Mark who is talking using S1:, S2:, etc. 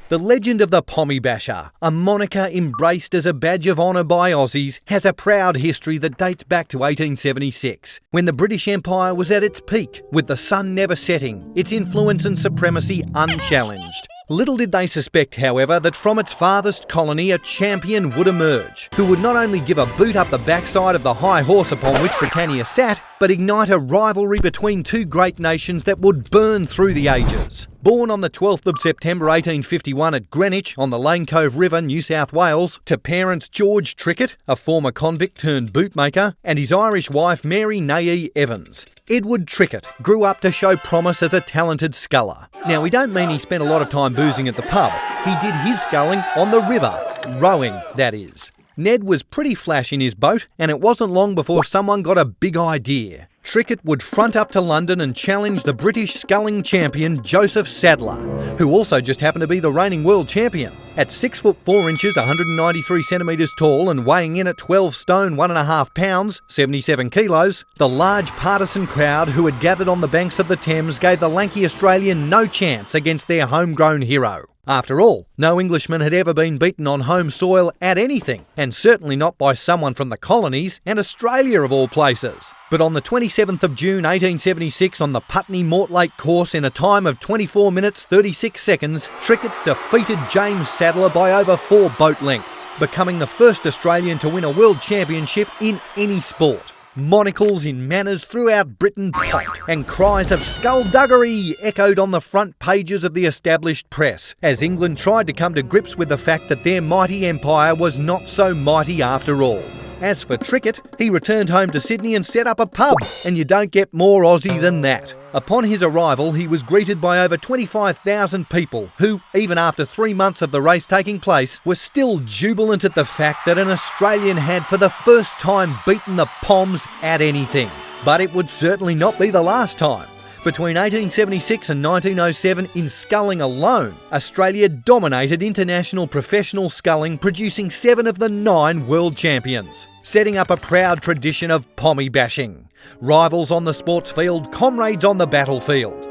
S1: The legend of the Pommy Basher, a moniker embraced as a badge of honour by Aussies, has a proud history that dates back to 1876, when the British Empire was at its peak, with the sun never setting, its influence and supremacy unchallenged. Little did they suspect, however, that from its farthest colony a champion would emerge, who would not only give a boot up the backside of the high horse upon which Britannia sat, but ignite a rivalry between two great nations that would burn through the ages. Born on the 12th of September 1851 at Greenwich on the Lane Cove River, New South Wales, to parents George Trickett, a former convict turned bootmaker, and his Irish wife Mary Nayee Evans, Edward Trickett grew up to show promise as a talented sculler. Now, we don't mean he spent a lot of time boozing at the pub. He did his sculling on the river. Rowing, that is. Ned was pretty flash in his boat, and it wasn't long before someone got a big idea. Trickett would front up to London and challenge the British sculling champion Joseph Sadler, who also just happened to be the reigning world champion. At 6 foot 4 inches, 193 centimetres tall and weighing in at 12 stone 1.5 pounds, 77 kilos, the large partisan crowd who had gathered on the banks of the Thames gave the lanky Australian no chance against their homegrown hero. After all, no Englishman had ever been beaten on home soil at anything, and certainly not by someone from the colonies and Australia of all places. But on the 27th of June 1876 on the Putney Mortlake course in a time of 24 minutes 36 seconds, Trickett defeated James Sadler by over 4 boat lengths, becoming the first Australian to win a world championship in any sport. Monocles in manners throughout Britain popped, and cries of skullduggery echoed on the front pages of the established press, as England tried to come to grips with the fact that their mighty empire was not so mighty after all. As for Trickett, he returned home to Sydney and set up a pub, and you don't get more Aussie than that. Upon his arrival, he was greeted by over 25,000 people who, even after 3 months of the race taking place, were still jubilant at the fact that an Australian had for the first time beaten the Poms at anything. But it would certainly not be the last time. Between 1876 and 1907, in sculling alone, Australia dominated international professional sculling, producing 7 of the 9 world champions, setting up a proud tradition of pommy bashing. Rivals on the sports field, comrades on the battlefield.